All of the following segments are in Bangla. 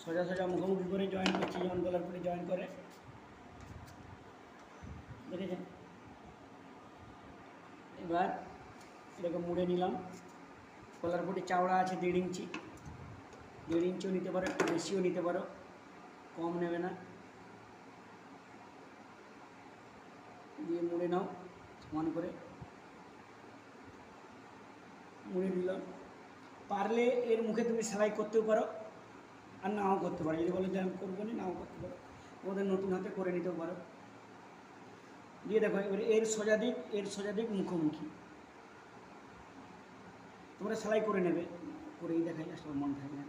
সোজা সোজা মুখোমুখি করে জয়েন করছি, যেমন গলার পট্টি জয়েন করে, দেখেছেন। এবার এটাকে মুড়ে নিলাম। গলার পট্টি চাওড়া আছে 1.5 ইঞ্চি, 1.5 ইঞ্চিও নিতে পারো, একটু বেশিও নিতে পারো, কম নেবে না। দিয়ে মুড়ে নাও সমান করে, মুড়ে নিলাম। পারলে এর মুখে তুমি সেলাই করতেও পারো আর নাও করতে পারো, যদি বলো যে আমি করবো না, নাও করতে পারো, ওদের নতুন হাতে করে নিতেও পারো। দিয়ে দেখো এবারে এর সোজা দিক মুখোমুখি তোমরা সেলাই করে নেবে, করেই দেখাই আসলে মন থাকে না।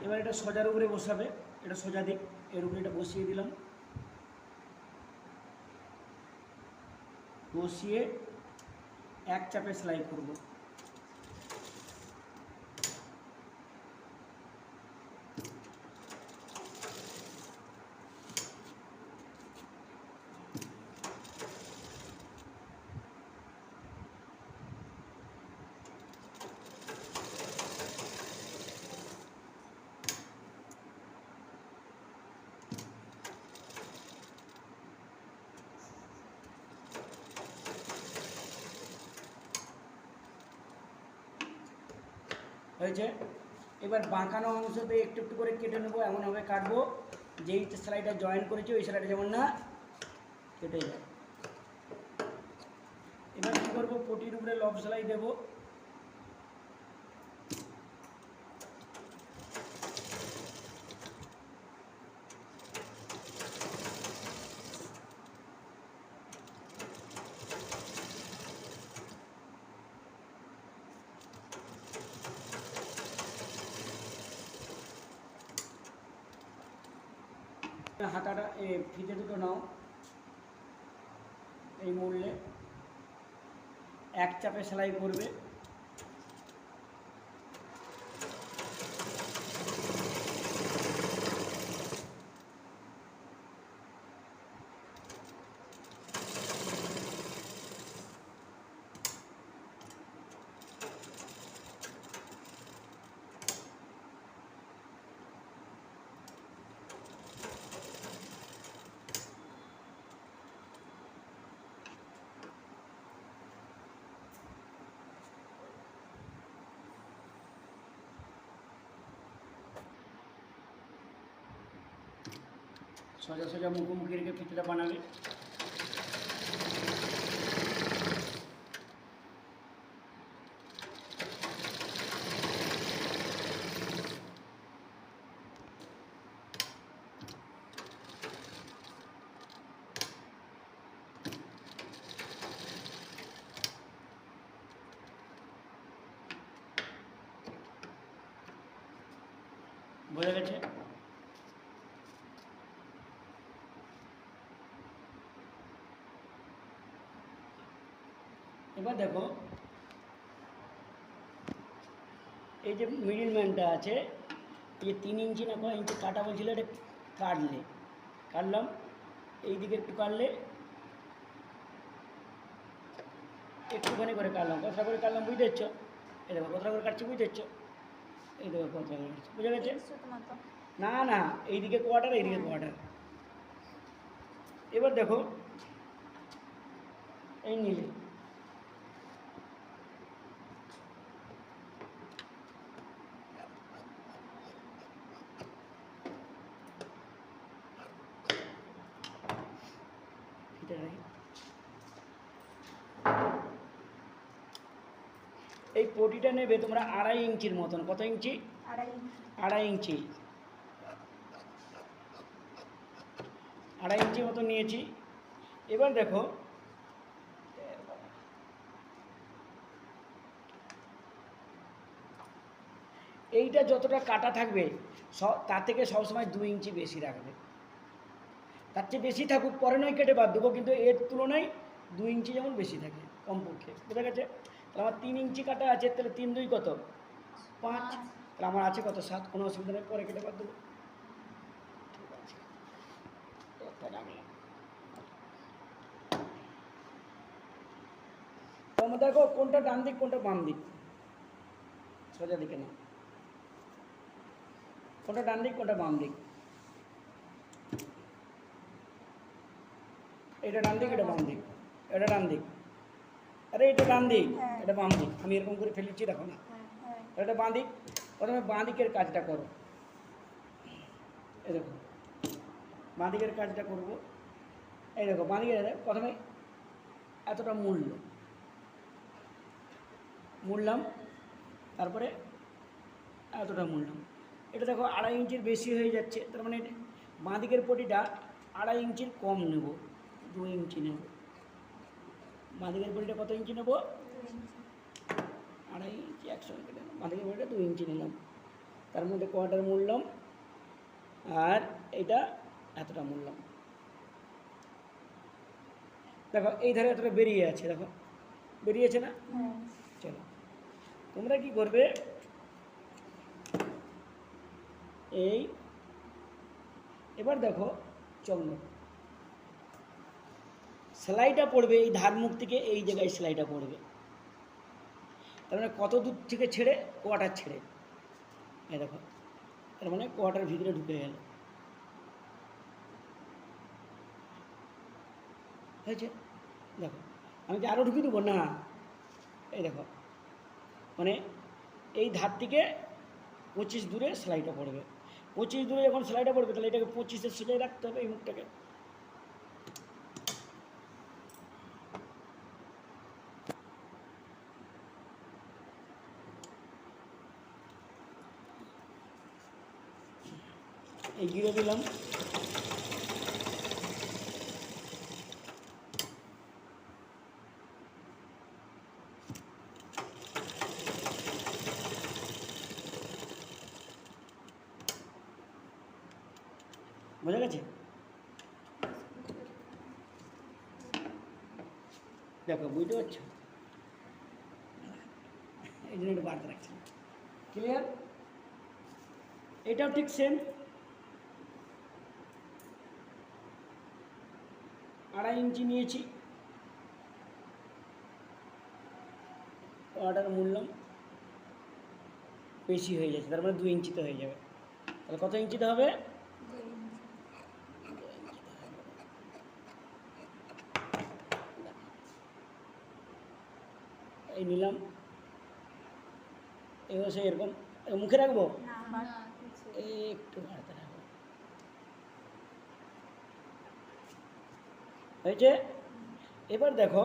এবার এটা সোজার উপরে বসাবে, এটা সোজা দিক, এর উপরে এটা বসিয়ে দিলাম, বসিয়ে এক চাপে সেলাই করব। হয়েছে। এবার বাঁকানো অংশতে একটু একটু করে কেটে নেবো, এমনভাবে কাটবো যেই সেলাইটা জয়েন করেছি ওই সেলাইটা যেমন না কেটে যায়। এবার কী করবো, পটির উপরে লব সেলাই দেবো। হাতাটা ফিতে দুটো নাও, এই মুড়লে এক চাপে সেলাই করবে। সোজা সোজা মুখোমুখি রেখে ফিতেটা বানাবে। বোঝা গেছে? এবার দেখো এই যে মিডিল ম্যানটা আছে, এই যে 3 ইঞ্চি না কয় ইঞ্চি কাটা বলছিল, এটা কাটলাম, এই দিকে একটু কাটলে, একটুখানি করে কাটলাম, কতটা করে কাটলাম বুঝতে পারছো? এই দেখো কতটা করে কাটছি বুঝতে পারছো? এই দেখো কতটা করে কাটছি, বুঝা গেছে? না না, এইদিকে কোয়ার্টার, এইদিকে কোয়ার্টার। এবার দেখো এই নিলে এই পটিটা নেবে তোমরা 2.5 ইঞ্চির মতন। কত ইঞ্চি? 2.5 ইঞ্চি। 2.5 ইঞ্চি মতো নিয়েছি। এবার দেখো এইটা যতটা কাটা থাকবে তার থেকে সবসময় 2 ইঞ্চি বেশি রাখবে। তার চেয়ে বেশি থাকুক পরে নয় কেটে বাদ দেবো, কিন্তু এর তুলনায় 2 ইঞ্চি যেমন বেশি থাকে কমপক্ষে, বুঝা গেছে? তাহলে আমার 3 ইঞ্চি কাটা আছে, তাহলে 3 2 কত? 5। তাহলে আমার আছে কত? 7। কোনো অসুবিধা নেই, পরে কেটে বাদ দেবো। রাখলাম। তোমরা দেখো কোনটা ডান দিক কোনটা বাম দিক, সোজা দিকে না, কোনটা ডান দিক কোনটা বাম দিক, এটা ডান দিক এটা বাম দিক, এটা ডান দিক, আরে এটা ডান দিক এটা বাম দিক, আমি এরকম করে ফেলেছি দেখো না, এটা বাঁ দিক। প্রথমে বাঁ দিকের কাজটা করো, এই দেখো বাঁ দিকের কাজটা করবো, এই দেখো বাঁ দিকে প্রথমে এতটা মুড়লাম, তারপরে এতটা মুড়লাম, এটা দেখো 2.5 ইঞ্চির বেশি হয়ে যাচ্ছে, তার মানে বাঁ দিকের পটিটা 2.5 ইঞ্চির কম নেব, 2 ইঞ্চি নেব। বাঁ দিকের পটিটা কত ইঞ্চি নেব? 2.5 ইঞ্চি একসঙ্গে কেটে নিলাম, বাঁ দিকের পটিটা 2 ইঞ্চি নিলাম, তার মধ্যে কোয়ার্টার মুড়লাম, আর এটা এতটা মুড়লাম। দেখো এই ধারে এতটা বেরিয়ে আছে, দেখো বেরিয়েছে না? চলো তোমরা কি করবে, এই এবার দেখো চন্দ্র সেলাইটা পড়বে এই ধার মুখ থেকে এই জায়গায় সেলাইটা পড়বে, তার মানে কত দূর থেকে ছেড়ে? কোয়ার্টার ছেড়ে, এই দেখো তার মানে কোয়ার্টার ভিতরে ঢুকে গেল, হয়েছে? দেখো আমি কি আরও ঢুকিয়ে দেবো না, এই দেখো মানে এই ধার থেকে 25 দূরে সেলাইটা পড়বে, 25 দূরে যখন সেলাইটা পড়বে তাহলে এটাকে 25-এ সোজাই রাখতে হবে এই মুখটাকে, এই গিরে দিলাম, বোঝা গেছে? দেখো বুঝতে পারছো, এই জন্য একটু বাড়তে রাখছি, ক্লিয়ার? এটাও ঠিক সেম, 2.5 ইঞ্চি নিয়েছি, অর্ডার মুড়লাম, বেশি হয়ে যাচ্ছে, তার মানে 2 ইঞ্চিতে হয়ে যাবে, তাহলে কত ইঞ্চিতে হবে? এই নিলাম, এই হচ্ছে এরকম মুখে রাখবো, একটু বাড়াতে রাখবো, হয়েছে? এবার দেখো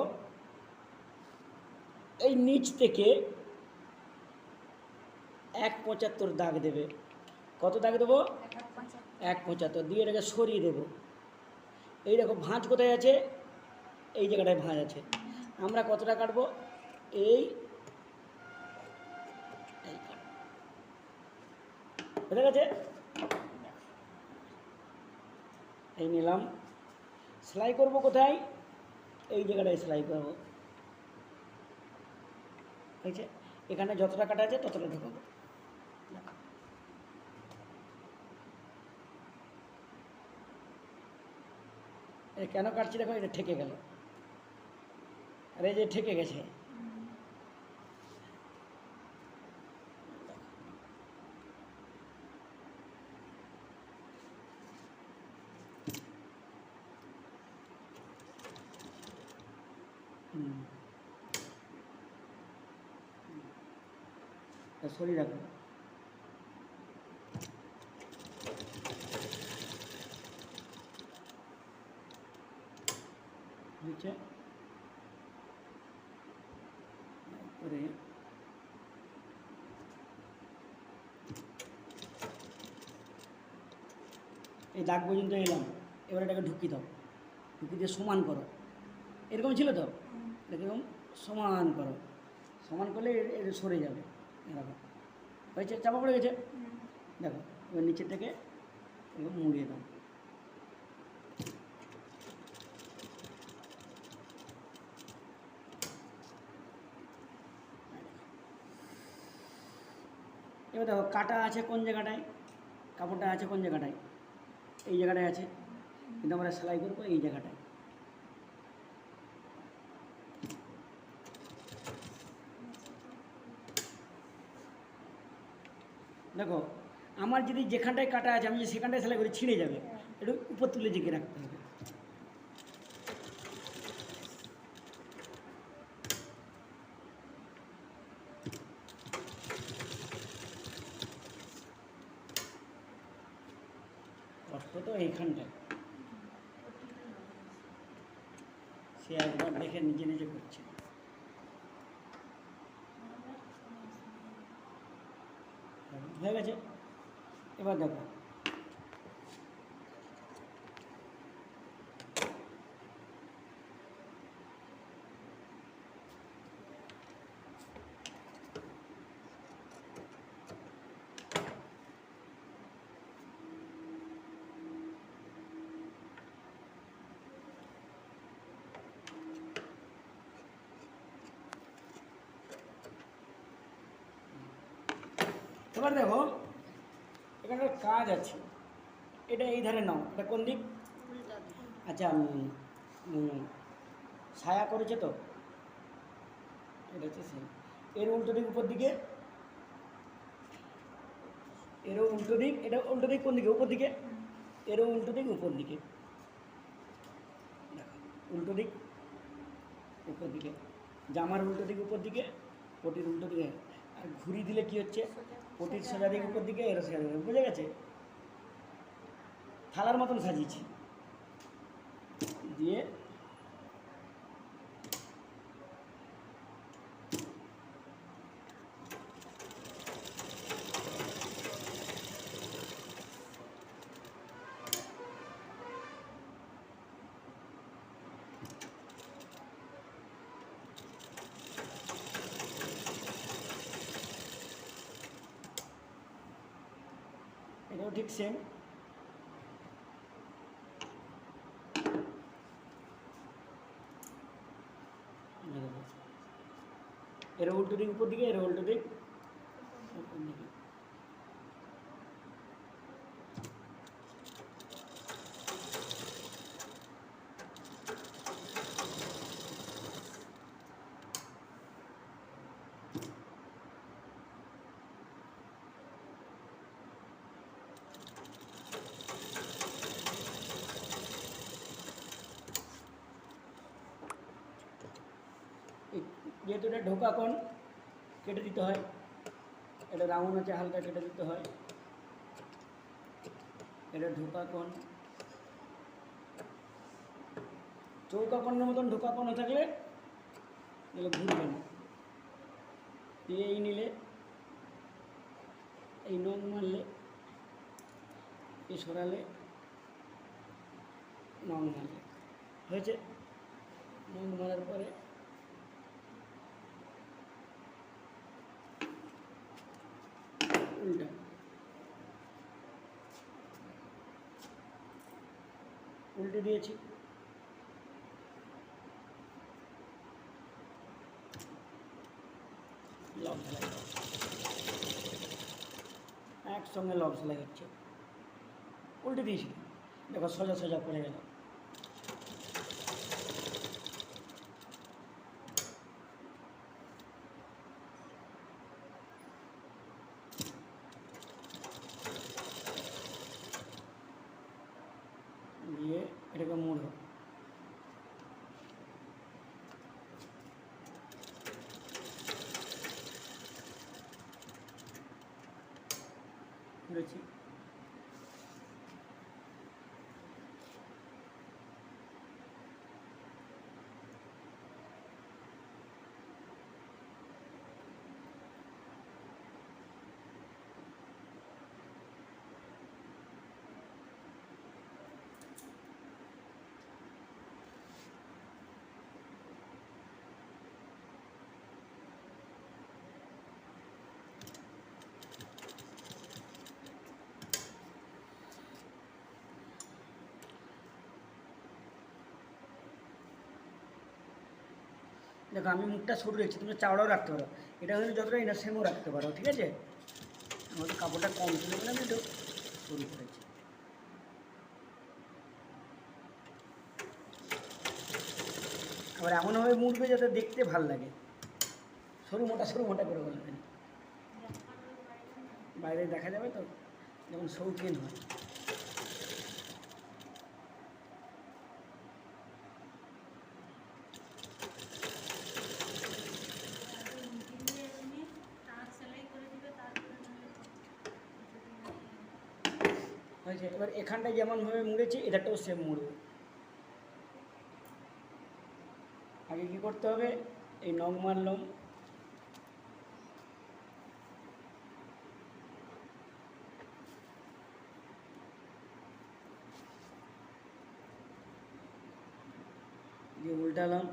এই নিচ থেকে 1.75 দাগ দেবে, কত দাগ দেবো? 1.75 দিয়ে এটাকে সরিয়ে দেবো, এই দেখো ভাঁজ কোথায় আছে? এই জায়গাটায় ভাঁজ আছে, আমরা কতটা কাটবো? এই বুঝা গেছে? এই নিলাম, সেলাই করব কোথায়? এই জায়গাটায় সেলাই করব, হয়েছে? এখানে যতটা কাটা আছে ততটা ঢুকাবো, কেন কাটছি দেখো, এটা ঠেকে গেল, আর এই যে ঠেকে গেছে, সরিয়ে রাখো, বুঝছে? তারপরে এই দাগ পর্যন্ত এলাম, এবার এটাকে ঢুকিয়ে দাও, ঢুকিয়ে দিয়ে সমান করো, এরকম ছিল তো, এরকম সমান করো, সমান করলে এটা সরে যাবে, এরকম হয়েছে? চাপা পড়ে গেছে, দেখো এবার নিচের থেকে এরকম মুড়িয়ে দাও, এবার দেখো কাটা আছে কোন জায়গাটায়, কাপড়টা আছে কোন জায়গাটায়? এই জায়গাটায় আছে, কিন্তু আমরা সেলাই করবো এই জায়গাটায়। দেখো আমার যদি যেখানটায় কাটা আছে আমি যদি সেখানটায় সেলাই করে ছিঁড়ে যাবে, একটু উপর তুলে জেঁকে রাখতে হবে। কষ্ট তো এইখানটায়, সে একবার দেখে নিজে নিজে করছে। হয়ে গেছে, এবার দেখো এবার দেখো এখানে একটা কাজ আছে, এটা এই ধারে নাও, এটা কোন দিক? আচ্ছা ছায়া করেছে তো, এটা হচ্ছে সেই এর উল্টো দিক উপর দিকে, এরও উল্টো দিক, এটা উল্টো দিক কোন দিকে? উপর দিকে। এরও উল্টো দিক উপর দিকে, উল্টো দিক উপর দিকে, জামার উল্টো দিক উপর দিকে, পটির উল্টো দিকে। আর ঘুরি দিলে কি হচ্ছে? পটির সোজা দিক উপর দিকে, এরও সোজা দিকে। বুঝে গেছে? থালার মতন সাজিয়েছি দিয়ে এটাও ঠিক সেম। এর উল্টো দিক উপর দিকে, এর উল্টো দিক উপর দিকে। যেহেতু এটা ঢোকা কোণ, কেটে দিতে হয়। এটা রাউন্ড আছে, হালকা কেটে দিতে হয়। এটা ঢোকা কোণ, চৌকা কোণের মতন ঢোকা কোণ থাকলে এগুলো ঘুরবে না। দিয়ে এই নিলে, এই নখ মারলে, এই সরালে, নখ মারলে হয়েছে। নখ মারার পরে উল্টা, উল্টে দিয়েছি। লক সেলাই একসঙ্গে লক সেলাই হচ্ছে। উল্টে দিয়েছি, দেখো সোজা সোজা পড়ে গেল। দিয়ে এটাকে মুড়ো, মুড়েছি। দেখো আমি মুখটা সরু রেখেছি, তুমি চাওড়াও রাখতে পারো। এটা হলে যতটা ইনার সেমও রাখতে পারো, ঠিক আছে? আমাদের কাপড়টা কম ছিল বলে আমি একটু সরু করেছি। আবার এমনভাবে মুড়বে যাতে দেখতে ভাল লাগে, সরু মোটা করে বলবেন, বাইরে দেখা যাবে তো, যেমন শৌখিন হয়। হয়েছে, এবার এখানটায় যেমনভাবে মুড়েছি এটাটাও সেম মুড়বে। আগে কী করতে হবে, এই নখ মারলাম, দিয়ে উল্টালাম,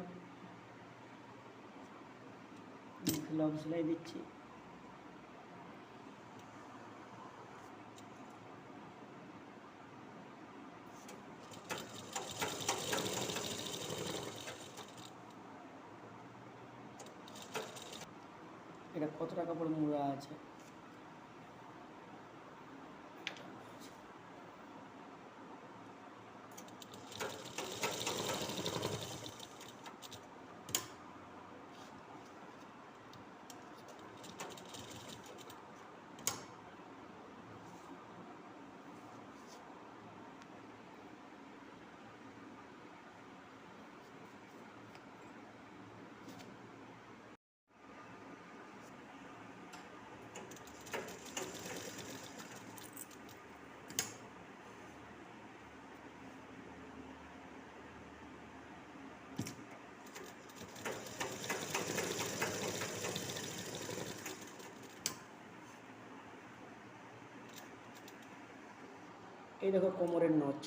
লব সেলাই দিচ্ছি, এটা কত টাকা পরে মুড়া আছে। এই দেখো কোমরের নচ।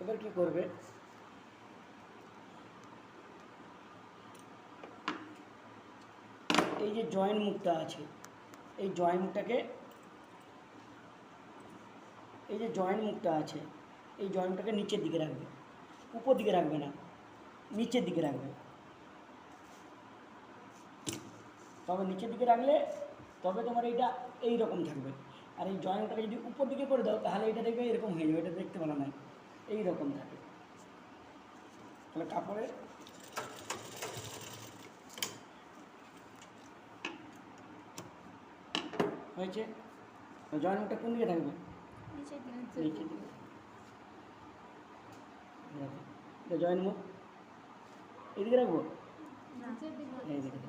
এবার কি করবে, এই যে জয়েন্ট মুখটা আছে, এই জয়েন্ট মুখটাকে, এই যে জয়েন্ট মুখটা আছে, এই জয়েন্টটাকে নিচের দিকে রাখবে, উপর দিকে রাখবে না, নিচের দিকে রাখবে। তবে নিচের দিকে রাখলে তবে তোমার এইটা এই রকম থাকবে। আর এই জয়েন্টটাকে যদি উপর দিকে করে দাও তাহলে এটা দেখবে এরকম হয়ে যাবে, এটা দেখতে ভালো নয়, এই রকম থাকে। তাহলে কাপড়ে হয়েছে। জয়েন্টটা কোন দিকে থাকবে, নিচের দিকে। জয়েন্ট মুখ এইদিকে রাখবো, এইদিকে।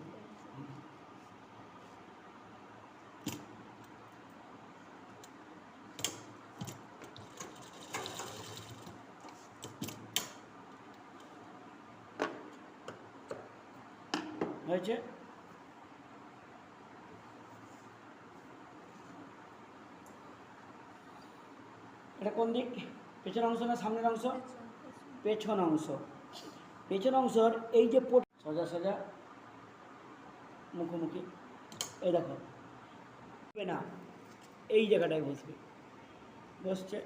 হয়েছে। এটা কোন দিক, পেছন অংশ না সামনের অংশ, পেছন অংশ। পেছন অংশর এই যে সোজা সোজা মুখোমুখি, এই দেখো না, এই জায়গাটায় বসবে, বসছে।